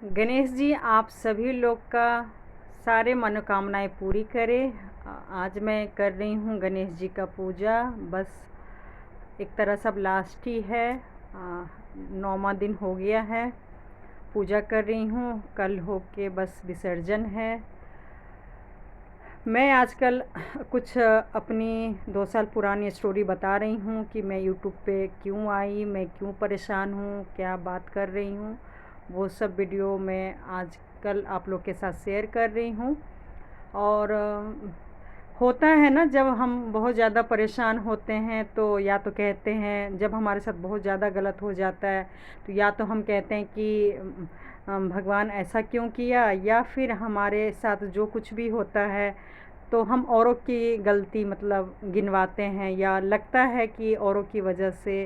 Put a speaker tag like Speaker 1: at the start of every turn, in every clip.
Speaker 1: गणेश जी आप सभी लोग का सारे मनोकामनाएं पूरी करें। आज मैं कर रही हूँ गणेश जी का पूजा। बस एक तरह सब लास्ट ही है। 9वां दिन हो गया है, पूजा कर रही हूँ। कल होके बस विसर्जन है। मैं आजकल कुछ अपनी 2 साल पुरानी स्टोरी बता रही हूँ कि मैं यूट्यूब पे क्यों आई, मैं क्यों परेशान हूँ, क्या बात कर रही हूँ। वो सब वीडियो मैं आजकल आप लोग के साथ शेयर कर रही हूँ। और होता है ना, जब हम बहुत ज़्यादा परेशान होते हैं तो या तो कहते हैं, जब हमारे साथ बहुत ज़्यादा गलत हो जाता है तो या तो हम कहते हैं कि भगवान ऐसा क्यों किया, या फिर हमारे साथ जो कुछ भी होता है तो हम औरों की गलती मतलब गिनवाते हैं, या लगता है कि औरों की वजह से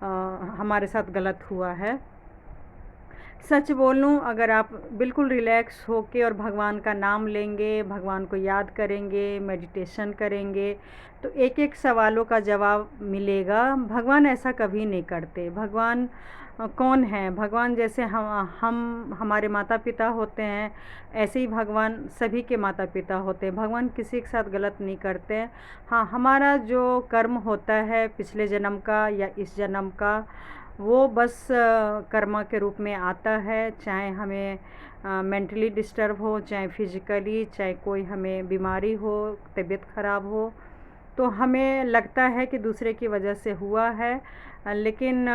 Speaker 1: हमारे साथ गलत हुआ है। सच बोलूं, अगर आप बिल्कुल रिलैक्स होके और भगवान का नाम लेंगे, भगवान को याद करेंगे, मेडिटेशन करेंगे तो एक एक सवालों का जवाब मिलेगा। भगवान ऐसा कभी नहीं करते। भगवान कौन है? भगवान जैसे हम हमारे माता पिता होते हैं, ऐसे ही भगवान सभी के माता पिता होते हैं। भगवान किसी के साथ गलत नहीं करते। हाँ, हमारा जो कर्म होता है पिछले जन्म का या इस जन्म का, वो बस कर्मा के रूप में आता है। चाहे हमें मेंटली डिस्टर्ब हो, चाहे फिजिकली, चाहे कोई हमें बीमारी हो, तबीयत ख़राब हो, तो हमें लगता है कि दूसरे की वजह से हुआ है। लेकिन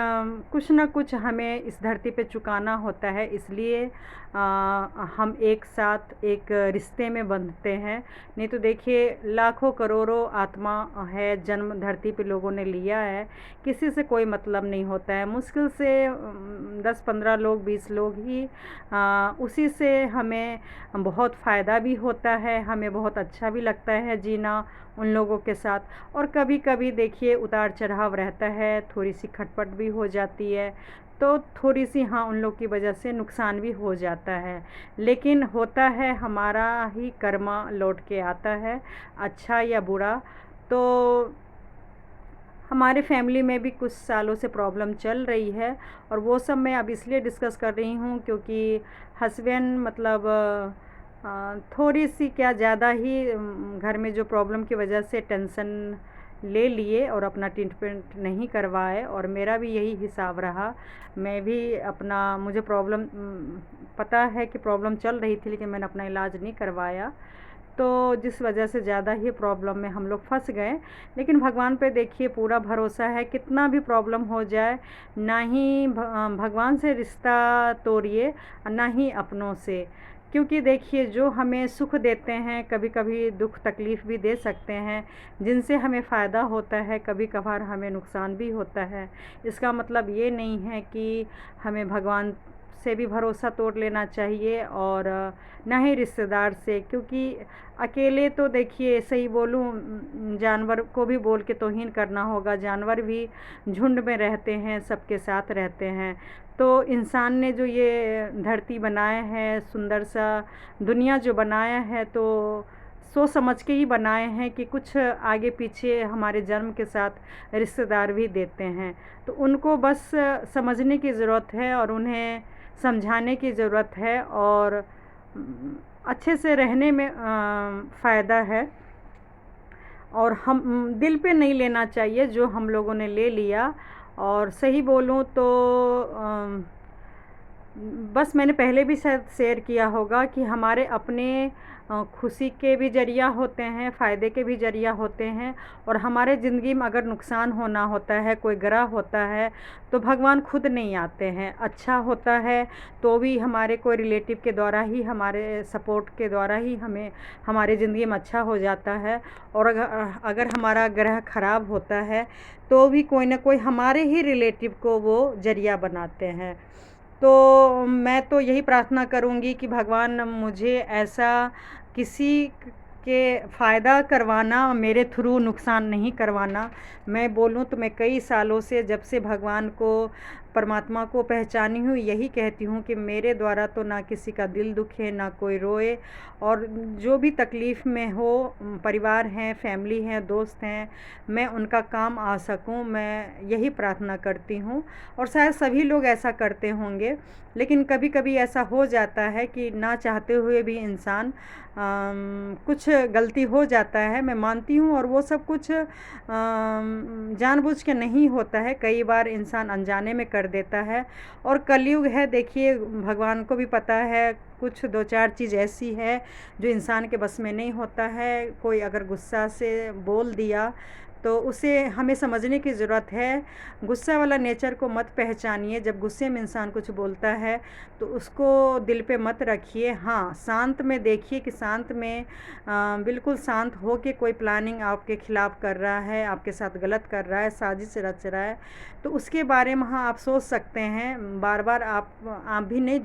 Speaker 1: कुछ ना कुछ हमें इस धरती पे चुकाना होता है, इसलिए हम एक साथ एक रिश्ते में बंधते हैं। नहीं तो देखिए, लाखों करोड़ों आत्मा है, जन्म धरती पे लोगों ने लिया है, किसी से कोई मतलब नहीं होता है। मुश्किल से 10-15 लोग, 20 लोग ही, उसी से हमें बहुत फ़ायदा भी होता है, हमें बहुत अच्छा भी लगता है जीना उन लोगों के साथ। और कभी कभी देखिए उतार चढ़ाव रहता है, थोड़ी सी खटपट भी हो जाती है, तो थोड़ी सी हाँ उन लोग की वजह से नुकसान भी हो जाता है। लेकिन होता है, हमारा ही कर्मा लौट के आता है, अच्छा या बुरा। तो हमारे फैमिली में भी कुछ सालों से प्रॉब्लम चल रही है, और वो सब मैं अब इसलिए डिस्कस कर रही हूँ क्योंकि हस्बैंड मतलब थोड़ी सी क्या ज़्यादा ही घर में जो प्रॉब्लम की वजह से टेंशन ले लिए और अपना ट्रीटमेंट नहीं करवाए, और मेरा भी यही हिसाब रहा। मैं भी अपना, मुझे प्रॉब्लम पता है कि प्रॉब्लम चल रही थी, लेकिन मैंने अपना इलाज नहीं करवाया, तो जिस वजह से ज़्यादा ही प्रॉब्लम में हम लोग फंस गए। लेकिन भगवान पे देखिए पूरा भरोसा है, कितना भी प्रॉब्लम हो जाए, ना ही भगवान से रिश्ता तोड़िए, ना ही अपनों से। क्योंकि देखिए, जो हमें सुख देते हैं कभी कभी दुख तकलीफ़ भी दे सकते हैं, जिनसे हमें फ़ायदा होता है कभी कभार हमें नुकसान भी होता है। इसका मतलब ये नहीं है कि हमें भगवान से भी भरोसा तोड़ लेना चाहिए, और ना ही रिश्तेदार से। क्योंकि अकेले तो देखिए, सही बोलूँ, जानवर को भी बोल के तौहीन करना होगा। जानवर भी झुंड में रहते हैं, सबके साथ रहते हैं। तो इंसान ने जो ये धरती बनाया है, सुंदर सा दुनिया जो बनाया है, तो सोच समझ के ही बनाए हैं कि कुछ आगे पीछे हमारे जन्म के साथ रिश्तेदार भी देते हैं। तो उनको बस समझने की ज़रूरत है, और उन्हें समझाने की ज़रूरत है, और अच्छे से रहने में फ़ायदा है। और हम दिल पे नहीं लेना चाहिए जो हम लोगों ने ले लिया। और सही बोलूँ तो बस मैंने पहले भी शायद शेयर किया होगा कि हमारे अपने खुशी के भी ज़रिया होते हैं, फ़ायदे के भी ज़रिया होते हैं। और हमारे ज़िंदगी में अगर नुकसान होना होता है, कोई ग्रह होता है, तो भगवान खुद नहीं आते हैं। अच्छा होता है तो भी हमारे कोई रिलेटिव के द्वारा ही, हमारे सपोर्ट के द्वारा ही हमें हमारी ज़िंदगी में अच्छा हो जाता है। और अगर हमारा ग्रह ख़राब होता है तो भी कोई ना कोई हमारे ही रिलेटिव को वो ज़रिया बनाते हैं। तो मैं तो यही प्रार्थना करूँगी कि भगवान मुझे ऐसा किसी के फ़ायदा करवाना, मेरे थ्रू नुकसान नहीं करवाना। मैं बोलूँ तो मैं कई सालों से, जब से भगवान को परमात्मा को पहचानी हूँ, यही कहती हूँ कि मेरे द्वारा तो ना किसी का दिल दुखे, ना कोई रोए, और जो भी तकलीफ़ में हो, परिवार हैं, फैमिली हैं, दोस्त हैं, मैं उनका काम आ सकूँ, मैं यही प्रार्थना करती हूँ। और शायद सभी लोग ऐसा करते होंगे, लेकिन कभी कभी ऐसा हो जाता है कि ना चाहते हुए भी इंसान कुछ गलती हो जाता है, मैं मानती हूँ, और वो सब कुछ जानबूझ के नहीं होता है, कई बार इंसान अनजाने में कर देता है। और कलयुग है, देखिए भगवान को भी पता है, कुछ दो चार चीज़ ऐसी है जो इंसान के बस में नहीं होता है। कोई अगर गुस्सा से बोल दिया तो उसे हमें समझने की ज़रूरत है। गुस्सा वाला नेचर को मत पहचानिए, जब गुस्से में इंसान कुछ बोलता है तो उसको दिल पे मत रखिए। हाँ, शांत में देखिए कि शांत में बिल्कुल शांत हो के कोई प्लानिंग आपके ख़िलाफ़ कर रहा है, आपके साथ गलत कर रहा है, साजिश रच रहा है, तो उसके बारे में हाँ आप सोच सकते हैं। बार बार आप भी नहीं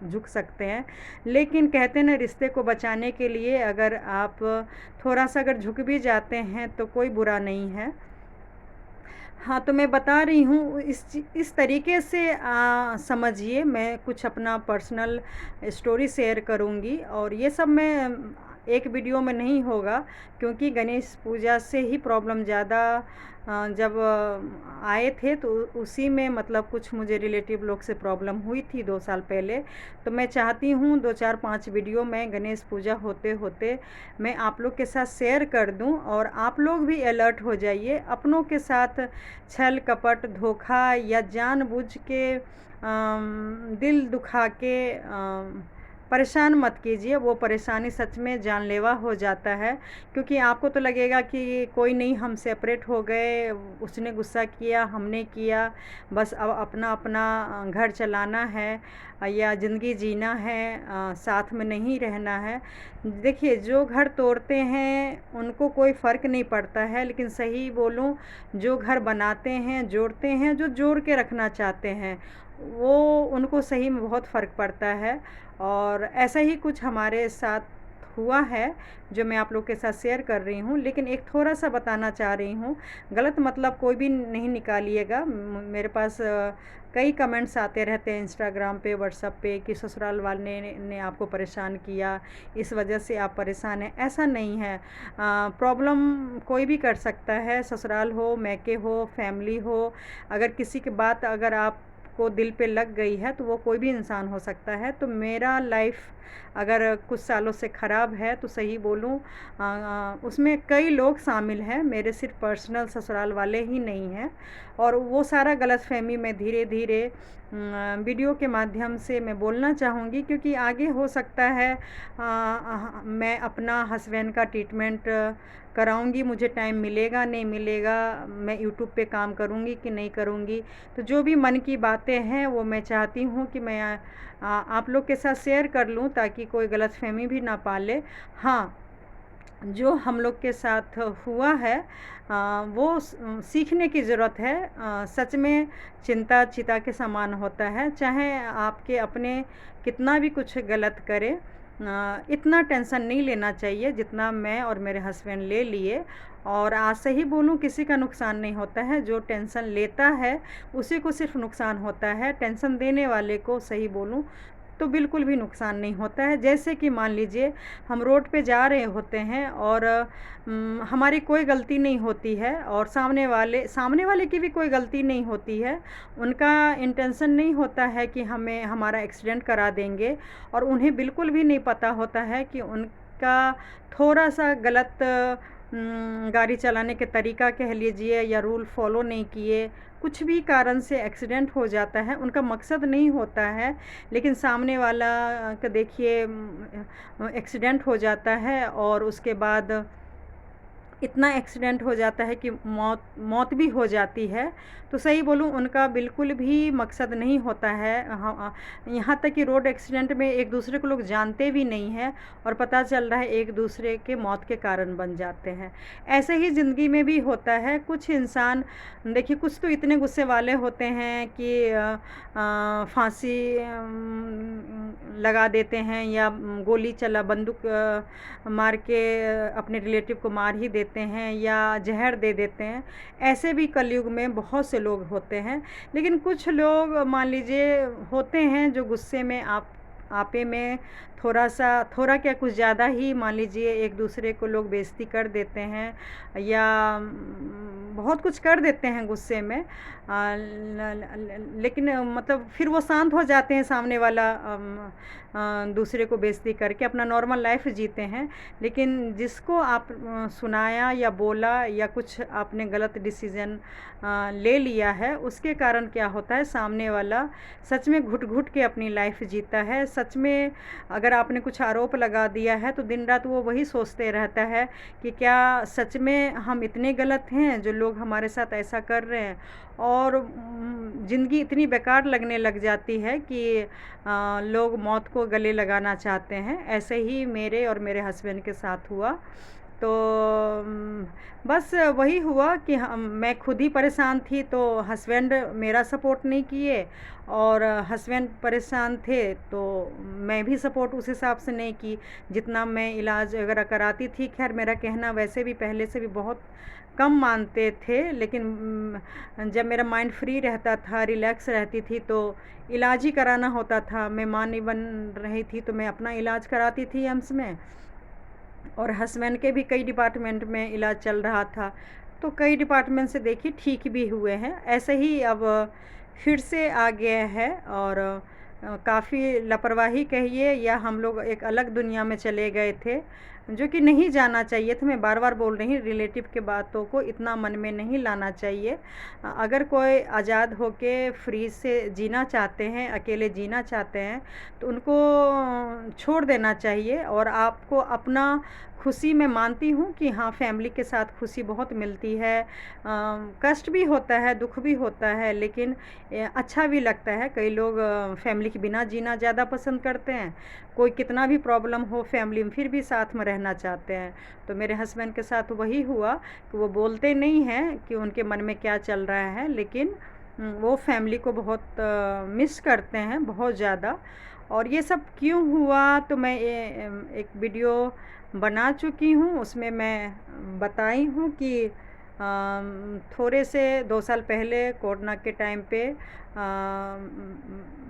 Speaker 1: झुक सकते हैं, लेकिन कहते हैं ना, रिश्ते को बचाने के लिए अगर आप थोड़ा सा अगर झुक भी जाते हैं तो कोई बुरा नहीं है। हाँ, तो मैं बता रही हूँ, इस तरीके से समझिए। मैं कुछ अपना पर्सनल स्टोरी शेयर करूँगी, और ये सब मैं एक वीडियो में नहीं होगा, क्योंकि गणेश पूजा से ही प्रॉब्लम ज़्यादा जब आए थे तो उसी में मतलब कुछ मुझे रिलेटिव लोग से प्रॉब्लम हुई थी 2 साल पहले। तो मैं चाहती हूँ 2 4 5 वीडियो मैं गणेश पूजा होते होते मैं आप लोग के साथ शेयर कर दूँ, और आप लोग भी अलर्ट हो जाइए। अपनों के साथ छल कपट, धोखा या जानबूझ के दिल दुखा के परेशान मत कीजिए। वो परेशानी सच में जानलेवा हो जाता है, क्योंकि आपको तो लगेगा कि कोई नहीं, हम सेपरेट हो गए, उसने गुस्सा किया, हमने किया, बस अब अपना अपना घर चलाना है या ज़िंदगी जीना है, साथ में नहीं रहना है। देखिए, जो घर तोड़ते हैं उनको कोई फ़र्क नहीं पड़ता है, लेकिन सही बोलूँ, जो घर बनाते हैं, जोड़ते हैं, जो जोड़ के रखना चाहते हैं, वो उनको सही में बहुत फ़र्क पड़ता है। और ऐसा ही कुछ हमारे साथ हुआ है, जो मैं आप लोग के साथ शेयर कर रही हूँ। लेकिन एक थोड़ा-सा बताना चाह रही हूँ, गलत मतलब कोई भी नहीं निकालिएगा। मेरे पास कई कमेंट्स आते रहते हैं इंस्टाग्राम पे, व्हाट्सएप पे, कि ससुराल वाले ने आपको परेशान किया, इस वजह से आप परेशान हैं। ऐसा नहीं है। प्रॉब्लम कोई भी कर सकता है, ससुराल हो, मायके हो, फैमिली हो। अगर किसी की बात अगर आपको दिल पे लग गई है तो वो कोई भी इंसान हो सकता है। तो मेरा लाइफ अगर कुछ सालों से ख़राब है तो सही बोलूँ, उसमें कई लोग शामिल हैं, मेरे सिर्फ पर्सनल ससुराल वाले ही नहीं हैं। और वो सारा गलतफ़हमी मैं धीरे धीरे वीडियो के माध्यम से मैं बोलना चाहूँगी, क्योंकि आगे हो सकता है मैं अपना हस्बैंड का ट्रीटमेंट कराऊंगी, मुझे टाइम मिलेगा नहीं मिलेगा, मैं यूट्यूब पे काम करूंगी कि नहीं करूंगी। तो जो भी मन की बातें हैं वो मैं चाहती हूँ कि मैं आप लोग के साथ शेयर कर लूँ, ताकि कोई गलतफ़हमी भी ना पाले। हाँ, जो हम लोग के साथ हुआ है वो सीखने की ज़रूरत है। सच में चिंता चिता के समान होता है, चाहे आपके अपने कितना भी कुछ गलत करे, इतना टेंशन नहीं लेना चाहिए जितना मैं और मेरे हस्बैंड ले लिए। और आज सही बोलूँ, किसी का नुकसान नहीं होता है, जो टेंशन लेता है उसी को सिर्फ नुकसान होता है। टेंशन देने वाले को सही बोलूँ तो बिल्कुल भी नुकसान नहीं होता है। जैसे कि मान लीजिए, हम रोड पे जा रहे होते हैं और हमारी कोई गलती नहीं होती है, और सामने वाले की भी कोई गलती नहीं होती है। उनका इंटेंशन नहीं होता है कि हमें हमारा एक्सीडेंट करा देंगे, और उन्हें बिल्कुल भी नहीं पता होता है कि उनका थोड़ा सा गलत गाड़ी चलाने के तरीका कह लीजिए, या रूल फॉलो नहीं किए, कुछ भी कारण से एक्सीडेंट हो जाता है। उनका मकसद नहीं होता है, लेकिन सामने वाला का देखिए एक्सीडेंट हो जाता है, और उसके बाद इतना एक्सीडेंट हो जाता है कि मौत भी हो जाती है। तो सही बोलूँ, उनका बिल्कुल भी मकसद नहीं होता है। यहाँ तक कि रोड एक्सीडेंट में एक दूसरे को लोग जानते भी नहीं हैं, और पता चल रहा है एक दूसरे के मौत के कारण बन जाते हैं। ऐसे ही ज़िंदगी में भी होता है। कुछ इंसान देखिए, कुछ तो इतने गुस्से वाले होते हैं कि फांसी लगा देते हैं या गोली चला बंदूक मार के अपने रिलेटिव को मार ही देते हैं या जहर दे देते हैं। ऐसे भी कलयुग में बहुत से लोग होते हैं। लेकिन कुछ लोग मान लीजिए होते हैं जो गुस्से में आपे में थोड़ा क्या कुछ ज़्यादा ही मान लीजिए एक दूसरे को लोग बेइज्जती कर देते हैं या बहुत कुछ कर देते हैं गुस्से में। लेकिन मतलब फिर वो शांत हो जाते हैं, सामने वाला दूसरे को बेइज्जती करके अपना नॉर्मल लाइफ जीते हैं। लेकिन जिसको आप सुनाया या बोला या कुछ आपने गलत डिसीज़न ले लिया है, उसके कारण क्या होता है, सामने वाला सच में घुट-घुट के अपनी लाइफ जीता है। सच में अगर आपने कुछ आरोप लगा दिया है तो दिन रात वो वही सोचते रहता है कि क्या सच में हम इतने गलत हैं जो लोग हमारे साथ ऐसा कर रहे हैं। और ज़िंदगी इतनी बेकार लगने लग जाती है कि लोग मौत को गले लगाना चाहते हैं। ऐसे ही मेरे और मेरे हस्बैंड के साथ हुआ। तो बस वही हुआ कि मैं खुद ही परेशान थी, तो हस्बैंड मेरा सपोर्ट नहीं किए और हस्बैंड परेशान थे तो मैं भी सपोर्ट उस हिसाब से नहीं की जितना मैं इलाज वगैरह कराती थी। खैर मेरा कहना वैसे भी पहले से भी बहुत कम मानते थे, लेकिन जब मेरा माइंड फ्री रहता था, रिलैक्स रहती थी तो इलाज ही कराना होता था। मैं माँ नहीं बन रही थी तो मैं अपना इलाज कराती थी एम्स में, और हस्बैंड के भी कई डिपार्टमेंट में इलाज चल रहा था। तो कई डिपार्टमेंट से देखिए ठीक भी हुए हैं। ऐसे ही अब फिर से आ गया है और काफ़ी लापरवाही कहिए या हम लोग एक अलग दुनिया में चले गए थे जो कि नहीं जाना चाहिए था। मैं बार बार बोल रही हूँ, रिलेटिव के बातों को इतना मन में नहीं लाना चाहिए। अगर कोई आज़ाद होके फ्री से जीना चाहते हैं, अकेले जीना चाहते हैं, तो उनको छोड़ देना चाहिए। और आपको अपना खुशी मैं मानती हूँ कि हाँ, फैमिली के साथ खुशी बहुत मिलती है। कष्ट भी होता है, दुख भी होता है, लेकिन अच्छा भी लगता है। कई लोग फैमिली के बिना जीना ज़्यादा पसंद करते हैं। कोई कितना भी प्रॉब्लम हो फैमिली में फिर भी साथ में रहना चाहते हैं। तो मेरे हस्बैंड के साथ वही हुआ कि वो बोलते नहीं हैं कि उनके मन में क्या चल रहा है, लेकिन वो फैमिली को बहुत मिस करते हैं, बहुत ज़्यादा। और ये सब क्यों हुआ तो मैं एक वीडियो बना चुकी हूँ, उसमें मैं बताई हूँ कि थोड़े से 2 साल पहले कोरोना के टाइम पे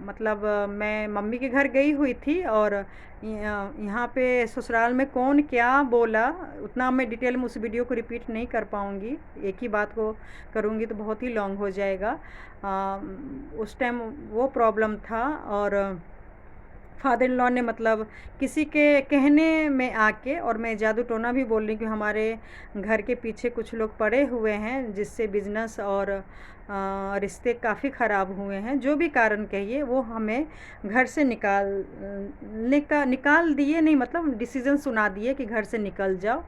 Speaker 1: मतलब मैं मम्मी के घर गई हुई थी और यहाँ पे ससुराल में कौन क्या बोला उतना मैं डिटेल में उस वीडियो को रिपीट नहीं कर पाऊँगी। एक ही बात को करूँगी तो बहुत ही लॉन्ग हो जाएगा। उस टाइम वो प्रॉब्लम था और फादर इन लॉ ने मतलब किसी के कहने में आके, और मैं जादू टोना भी बोल रही हूँ कि हमारे घर के पीछे कुछ लोग पड़े हुए हैं जिससे बिजनेस और रिश्ते काफ़ी ख़राब हुए हैं। जो भी कारण कहिए वो हमें घर से निकाल दिए, नहीं मतलब डिसीज़न सुना दिए कि घर से निकल जाओ।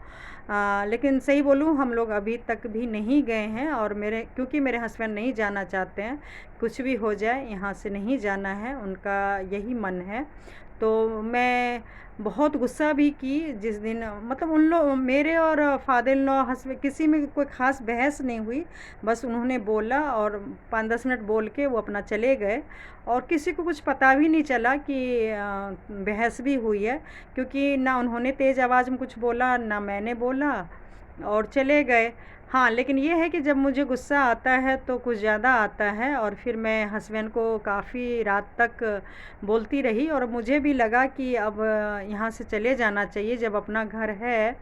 Speaker 1: लेकिन सही बोलूँ हम लोग अभी तक भी नहीं गए हैं, और क्योंकि मेरे हस्बैंड नहीं जाना चाहते हैं, कुछ भी हो जाए यहाँ से नहीं जाना है, उनका यही मन है। तो मैं बहुत गुस्सा भी की जिस दिन, मतलब उन लोग मेरे और फादर इन लॉ हस्बैंड किसी में कोई ख़ास बहस नहीं हुई। बस उन्होंने बोला और 5-10 मिनट बोल के वो अपना चले गए, और किसी को कुछ पता भी नहीं चला कि बहस भी हुई है, क्योंकि ना उन्होंने तेज़ आवाज़ में कुछ बोला ना मैंने बोला, और चले गए। हाँ, लेकिन ये है कि जब मुझे गुस्सा आता है तो कुछ ज़्यादा आता है, और फिर मैं हस्बैंड को काफ़ी रात तक बोलती रही, और मुझे भी लगा कि अब यहाँ से चले जाना चाहिए। जब अपना घर है,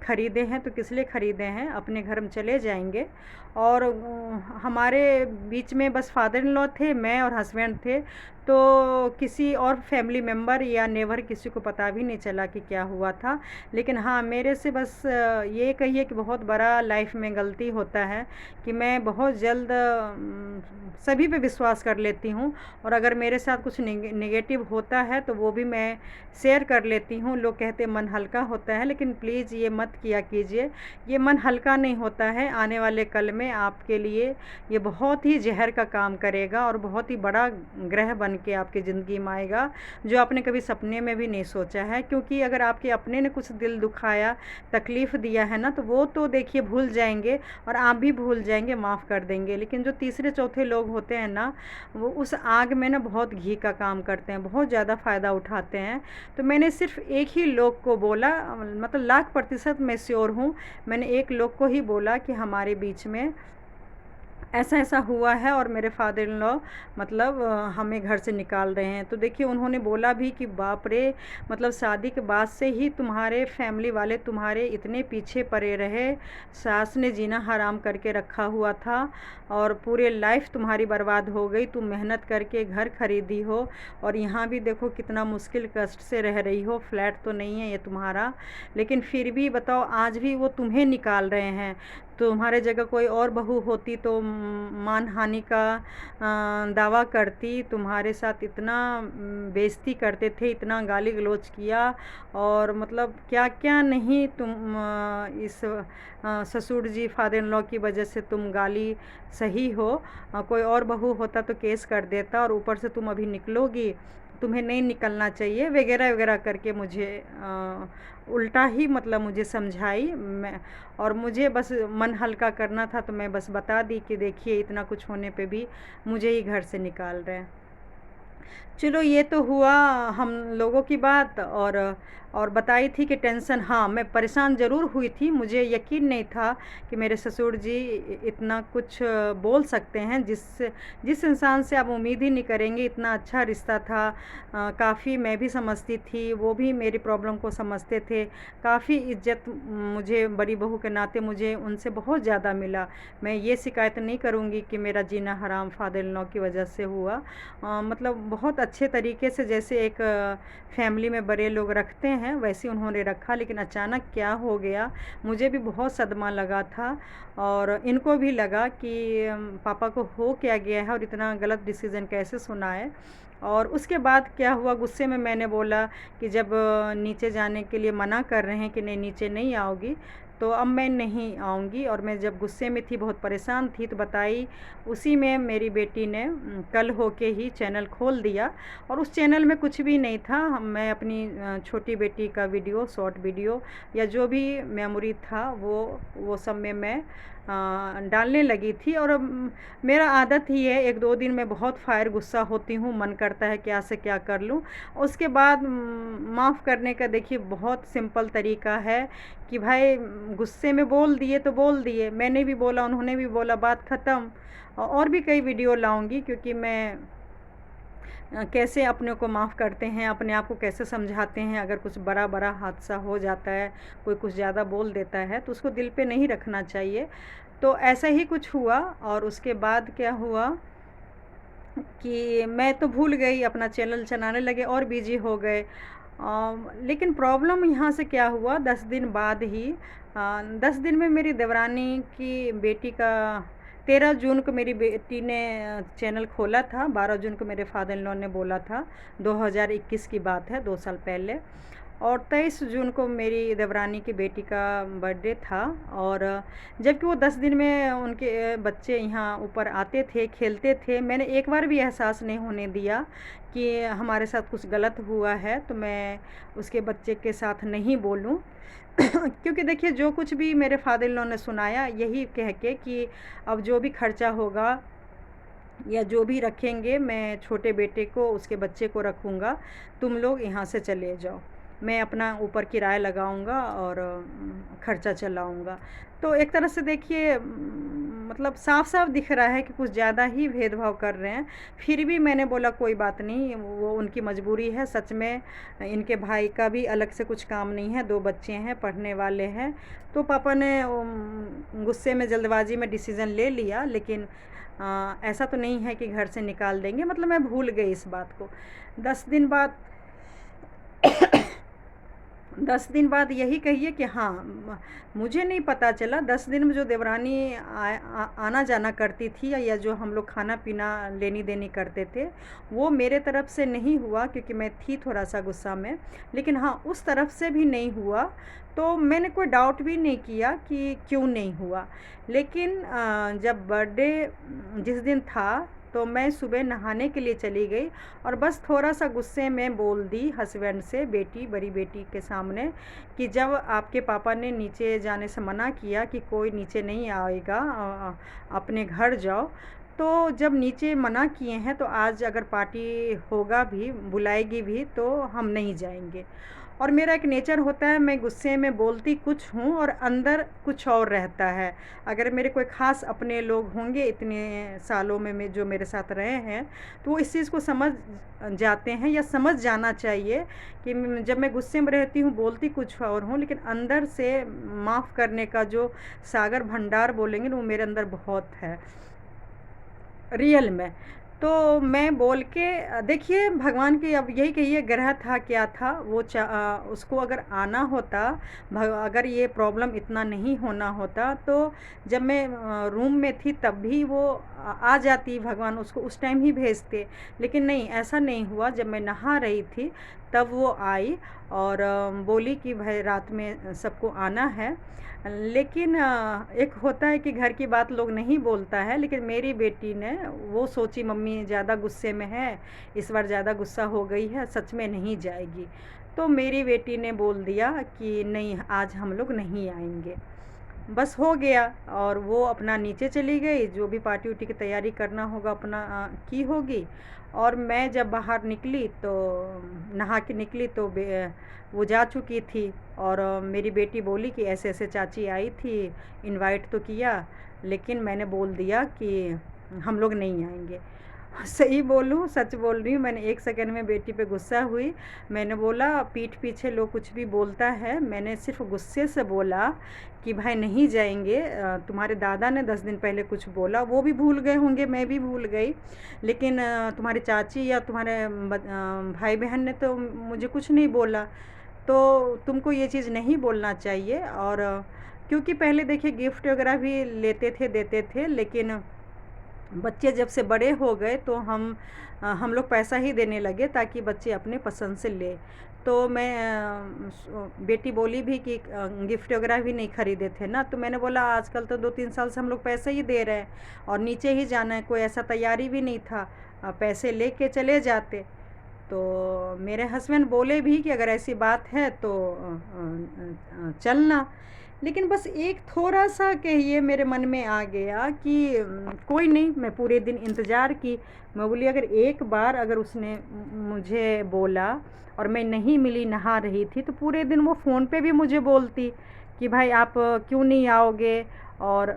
Speaker 1: ख़रीदे हैं तो किस लिए ख़रीदे हैं, अपने घर में चले जाएंगे। और हमारे बीच में बस फादर इन लॉ थे, मैं और हस्बैंड थे, तो किसी और फैमिली मेम्बर या नेबर किसी को पता भी नहीं चला कि क्या हुआ था। लेकिन हाँ, मेरे से बस ये कहिए कि बहुत बड़ा लाइफ में गलती होता है कि मैं बहुत जल्द सभी पे विश्वास कर लेती हूँ, और अगर मेरे साथ कुछ नेगेटिव होता है तो वो भी मैं शेयर कर लेती हूँ। लोग कहते हैं मन हल्का होता है, लेकिन प्लीज़ ये मत किया कीजिए। ये मन हल्का नहीं होता है, आने वाले कल में आपके लिए ये बहुत ही जहर का काम करेगा और बहुत ही बड़ा ग्रह बन के आपकी ज़िंदगी में आएगा, जो आपने कभी सपने में भी नहीं सोचा है। क्योंकि अगर आपके अपने ने कुछ दिल दुखाया, तकलीफ़ दिया है ना, तो वो तो देखिए भूल जाएंगे। जाएंगे और आप भी भूल जाएंगे, माफ़ कर देंगे। लेकिन जो तीसरे चौथे लोग होते हैं ना, वो उस आग में ना बहुत घी का काम करते हैं, बहुत ज़्यादा फ़ायदा उठाते हैं। तो मैंने सिर्फ एक ही लोग को बोला, मतलब 1,00,000% मैं श्योर हूँ, मैंने एक लोग को ही बोला कि हमारे बीच में ऐसा ऐसा हुआ है और मेरे फादर इन लॉ मतलब हमें घर से निकाल रहे हैं। तो देखिए उन्होंने बोला भी कि बाप रे, मतलब शादी के बाद से ही तुम्हारे फैमिली वाले तुम्हारे इतने पीछे पड़े रहे, सास ने जीना हराम करके रखा हुआ था और पूरे लाइफ तुम्हारी बर्बाद हो गई। तुम मेहनत करके घर खरीदी हो और यहाँ भी देखो कितना मुश्किल कष्ट से रह रही हो, फ्लैट तो नहीं है ये तुम्हारा, लेकिन फिर भी बताओ आज भी वो तुम्हें निकाल रहे हैं। तुम्हारे जगह कोई और बहू होती तो मानहानि का दावा करती, तुम्हारे साथ इतना बेइज्जती करते थे, इतना गाली गलौज किया और मतलब क्या क्या नहीं। तुम इस ससुर जी फादर इन लॉ की वजह से तुम गाली सही हो, कोई और बहू होता तो केस कर देता और ऊपर से तुम अभी निकलोगी, तुम्हें नहीं निकलना चाहिए वगैरह वगैरह करके मुझे उल्टा ही मतलब मुझे समझाई। मैं और मुझे बस मन हल्का करना था, तो मैं बस बता दी कि देखिए इतना कुछ होने पे भी मुझे ही घर से निकाल रहे हैं। चलो ये तो हुआ हम लोगों की बात। और बताई थी कि टेंशन, हाँ मैं परेशान ज़रूर हुई थी, मुझे यकीन नहीं था कि मेरे ससुर जी इतना कुछ बोल सकते हैं। जिस इंसान से आप उम्मीद ही नहीं करेंगे, इतना अच्छा रिश्ता था, काफ़ी मैं भी समझती थी, वो भी मेरी प्रॉब्लम को समझते थे, काफ़ी इज्जत मुझे बड़ी बहू के नाते मुझे उनसे बहुत ज़्यादा मिला। मैं ये शिकायत नहीं करूँगी कि मेरा जीना हराम फादर इन लॉ की वजह से हुआ। मतलब बहुत अच्छे तरीके से जैसे एक फैमिली में बड़े लोग रखते हैं वैसे उन्होंने रखा, लेकिन अचानक क्या हो गया मुझे भी बहुत सदमा लगा था और इनको भी लगा कि पापा को हो क्या गया है और इतना गलत डिसीज़न कैसे सुना है। और उसके बाद क्या हुआ, गुस्से में मैंने बोला कि जब नीचे जाने के लिए मना कर रहे हैं कि नहीं नीचे नहीं आओगी, तो अब मैं नहीं आऊँगी। और मैं जब गुस्से में थी, बहुत परेशान थी, तो बताई उसी में मेरी बेटी ने कल होके ही चैनल खोल दिया और उस चैनल में कुछ भी नहीं था। मैं अपनी छोटी बेटी का वीडियो, शॉर्ट वीडियो या जो भी मेमोरी था वो सब में मैं डालने लगी थी। और मेरा आदत ही है, 1-2 दिन में बहुत फायर गुस्सा होती हूँ, मन करता है क्या से क्या कर लूँ। उसके बाद माफ़ करने का देखिए बहुत सिंपल तरीका है कि भाई गुस्से में बोल दिए तो बोल दिए, मैंने भी बोला उन्होंने भी बोला, बात ख़त्म। और भी कई वीडियो लाऊंगी क्योंकि मैं कैसे अपने को माफ़ करते हैं, अपने आप को कैसे समझाते हैं। अगर कुछ बड़ा बड़ा हादसा हो जाता है, कोई कुछ ज़्यादा बोल देता है तो उसको दिल पे नहीं रखना चाहिए। तो ऐसा ही कुछ हुआ और उसके बाद क्या हुआ कि मैं तो भूल गई, अपना चैनल चलाने लगे और बिजी हो गए। लेकिन प्रॉब्लम यहाँ से क्या हुआ, 10 दिन बाद ही 10 दिन में मेरी देवरानी की बेटी का 13 जून को मेरी बेटी ने चैनल खोला था। 12 जून को मेरे फादर इन लॉ ने बोला था, 2021 की बात है, 2 साल पहले। और 23 जून को मेरी देवरानी की बेटी का बर्थडे था और जबकि वो 10 दिन में उनके बच्चे यहाँ ऊपर आते थे, खेलते थे, मैंने एक बार भी एहसास नहीं होने दिया कि हमारे साथ कुछ गलत हुआ है तो मैं उसके बच्चे के साथ नहीं बोलूं। क्योंकि देखिए जो कुछ भी मेरे फादर इन लॉ ने सुनाया यही कह के कि अब जो भी खर्चा होगा या जो भी रखेंगे मैं छोटे बेटे को, उसके बच्चे को रखूँगा, तुम लोग यहाँ से चले जाओ, मैं अपना ऊपर किराया लगाऊंगा और खर्चा चलाऊंगा। तो एक तरह से देखिए मतलब साफ साफ दिख रहा है कि कुछ ज़्यादा ही भेदभाव कर रहे हैं। फिर भी मैंने बोला कोई बात नहीं, वो उनकी मजबूरी है। सच में इनके भाई का भी अलग से कुछ काम नहीं है, 2 बच्चे हैं, पढ़ने वाले हैं। तो पापा ने गुस्से में जल्दबाजी में डिसीज़न ले लिया, लेकिन ऐसा तो नहीं है कि घर से निकाल देंगे। मतलब मैं भूल गई इस बात को। 10 दिन बाद 10 दिन बाद यही कहिए कि हाँ, मुझे नहीं पता चला 10 दिन में जो देवरानी आना जाना करती थी या जो हम लोग खाना पीना लेनी देनी करते थे वो मेरे तरफ से नहीं हुआ क्योंकि मैं थी थोड़ा सा गुस्सा में, लेकिन हाँ उस तरफ से भी नहीं हुआ। तो मैंने कोई डाउट भी नहीं किया कि क्यों नहीं हुआ। लेकिन जब बर्थडे जिस दिन था तो मैं सुबह नहाने के लिए चली गई और बस थोड़ा सा गुस्से में बोल दी हस्बैंड से, बेटी, बड़ी बेटी के सामने, कि जब आपके पापा ने नीचे जाने से मना किया कि कोई नीचे नहीं आएगा, अपने घर जाओ, तो जब नीचे मना किए हैं तो आज अगर पार्टी होगा भी, बुलाएगी भी, तो हम नहीं जाएंगे। और मेरा एक नेचर होता है, मैं गुस्से में बोलती कुछ हूँ और अंदर कुछ और रहता है। अगर मेरे कोई ख़ास अपने लोग होंगे इतने सालों में जो मेरे साथ रहे हैं, तो वो इस चीज़ को समझ जाते हैं, या समझ जाना चाहिए कि जब मैं गुस्से में रहती हूँ, बोलती कुछ और हूँ, लेकिन अंदर से माफ़ करने का जो सागर भंडार बोलेंगे ना, वो मेरे अंदर बहुत है, रियल में। तो मैं बोल के देखिए, भगवान की अब यही कहिए, ग्रह था क्या था, वो उसको अगर आना होता, अगर ये प्रॉब्लम इतना नहीं होना होता, तो जब मैं रूम में थी तब भी वो आ जाती, भगवान उसको उस टाइम ही भेजते। लेकिन नहीं, ऐसा नहीं हुआ। जब मैं नहा रही थी तब वो आई और बोली कि भाई रात में सबको आना है। लेकिन एक होता है कि घर की बात लोग नहीं बोलता है, लेकिन मेरी बेटी ने वो सोची मम्मी ज़्यादा गुस्से में है, इस बार ज़्यादा गुस्सा हो गई है, सच में नहीं जाएगी। तो मेरी बेटी ने बोल दिया कि नहीं, आज हम लोग नहीं आएंगे। बस हो गया, और वो अपना नीचे चली गई, जो भी पार्टी उर्टी की तैयारी करना होगा अपना की होगी। और मैं जब बाहर निकली तो नहा के निकली तो वो जा चुकी थी। और मेरी बेटी बोली कि ऐसे ऐसे चाची आई थी, इनवाइट तो किया, लेकिन मैंने बोल दिया कि हम लोग नहीं आएंगे। सही बोलूँ, सच बोल रही हूँ, मैंने एक सेकंड में बेटी पे गुस्सा हुई। मैंने बोला, पीठ पीछे लोग कुछ भी बोलता है, मैंने सिर्फ गुस्से से बोला कि भाई नहीं जाएंगे। तुम्हारे दादा ने 10 दिन पहले कुछ बोला, वो भी भूल गए होंगे, मैं भी भूल गई, लेकिन तुम्हारी चाची या तुम्हारे भाई बहन ने तो मुझे कुछ नहीं बोला। तो तुमको ये चीज़ नहीं बोलना चाहिए। और क्योंकि पहले देखिए गिफ्ट वगैरह भी लेते थे, देते थे, लेकिन बच्चे जब से बड़े हो गए तो हम लोग पैसा ही देने लगे ताकि बच्चे अपने पसंद से ले। तो मैं बेटी बोली भी कि गिफ्ट वगैरह भी नहीं खरीदे थे ना, तो मैंने बोला आजकल तो 2-3 साल से हम लोग पैसे ही दे रहे हैं और नीचे ही जाना है, कोई ऐसा तैयारी भी नहीं था, पैसे लेके चले जाते। तो मेरे हस्बैंड बोले भी कि अगर ऐसी बात है तो चलना। लेकिन बस एक थोड़ा सा कहिए मेरे मन में आ गया कि कोई नहीं, मैं पूरे दिन इंतज़ार की। मैं बोली अगर एक बार अगर उसने मुझे बोला और मैं नहीं मिली, नहा रही थी, तो पूरे दिन वो फ़ोन पे भी मुझे बोलती कि भाई आप क्यों नहीं आओगे। और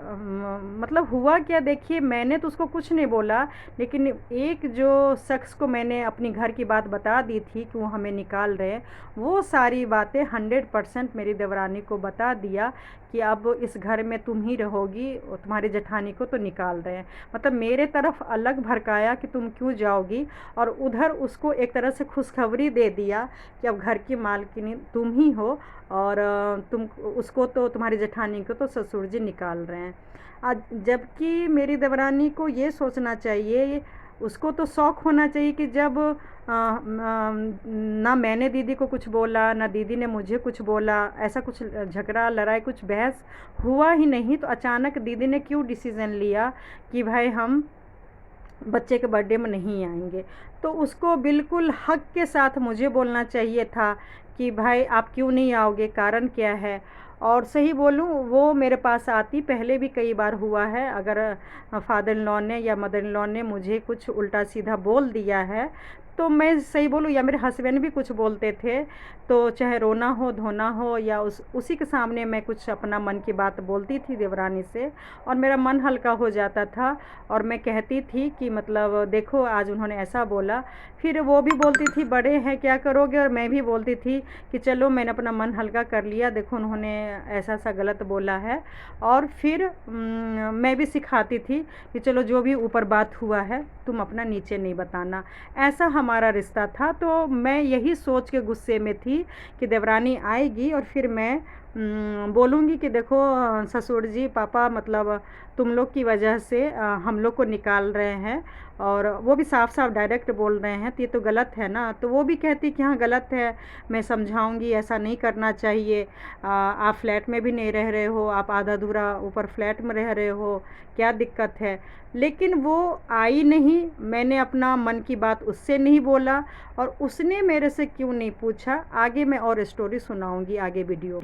Speaker 1: मतलब हुआ क्या, देखिए मैंने तो उसको कुछ नहीं बोला, लेकिन एक जो शख्स को मैंने अपनी घर की बात बता दी थी कि वो हमें निकाल रहे हैं, वो सारी बातें 100% मेरी देवरानी को बता दिया कि अब इस घर में तुम ही रहोगी और तुम्हारी जेठानी को तो निकाल रहे हैं। मतलब मेरे तरफ अलग भड़काया कि तुम क्यों जाओगी, और उधर उसको एक तरह से खुशखबरी दे दिया कि अब घर की मालकिन तुम ही हो, और तुम उसको तो, तुम्हारी जेठानी को तो ससुर जी निकाल रहे हैं। आज जबकि मेरी देवरानी को ये सोचना चाहिए, उसको तो शौक़ होना चाहिए कि जब ना मैंने दीदी को कुछ बोला, ना दीदी ने मुझे कुछ बोला, ऐसा कुछ झगड़ा लड़ाई कुछ बहस हुआ ही नहीं, तो अचानक दीदी ने क्यों डिसीज़न लिया कि भाई हम बच्चे के बर्थडे में नहीं आएंगे। तो उसको बिल्कुल हक के साथ मुझे बोलना चाहिए था कि भाई आप क्यों नहीं आओगे, कारण क्या है। और सही बोलूँ, वो मेरे पास आती, पहले भी कई बार हुआ है, अगर फादर इन लॉ ने या मदर इन लॉ ने मुझे कुछ उल्टा सीधा बोल दिया है, तो मैं सही बोलूँ या मेरे हस्बैंड भी कुछ बोलते थे, तो चाहे रोना हो धोना हो या उसी के सामने मैं कुछ अपना मन की बात बोलती थी देवरानी से, और मेरा मन हल्का हो जाता था। और मैं कहती थी कि मतलब देखो आज उन्होंने ऐसा बोला, फिर वो भी बोलती थी बड़े हैं क्या करोगे, और मैं भी बोलती थी कि चलो मैंने अपना मन हल्का कर लिया, देखो उन्होंने ऐसा सा गलत बोला है। और फिर मैं भी सिखाती थी कि चलो जो भी ऊपर बात हुआ है तुम अपना नीचे नहीं बताना। ऐसा हमारा रिश्ता था। तो मैं यही सोच के गुस्से में थी कि देवरानी आएगी और फिर मैं बोलूँगी कि देखो ससुर जी पापा मतलब तुम लोग की वजह से हम लोग को निकाल रहे हैं, और वो भी साफ साफ डायरेक्ट बोल रहे हैं, तो ये तो गलत है ना। तो वो भी कहती कि हाँ गलत है, मैं समझाऊंगी, ऐसा नहीं करना चाहिए। आप फ्लैट में भी नहीं रह रहे हो, आप आधा अधूरा ऊपर फ्लैट में रह रहे हो, क्या दिक्कत है। लेकिन वो आई नहीं, मैंने अपना मन की बात उससे नहीं बोला, और उसने मेरे से क्यों नहीं पूछा। आगे मैं और स्टोरी सुनाऊंगी, आगे वीडियो।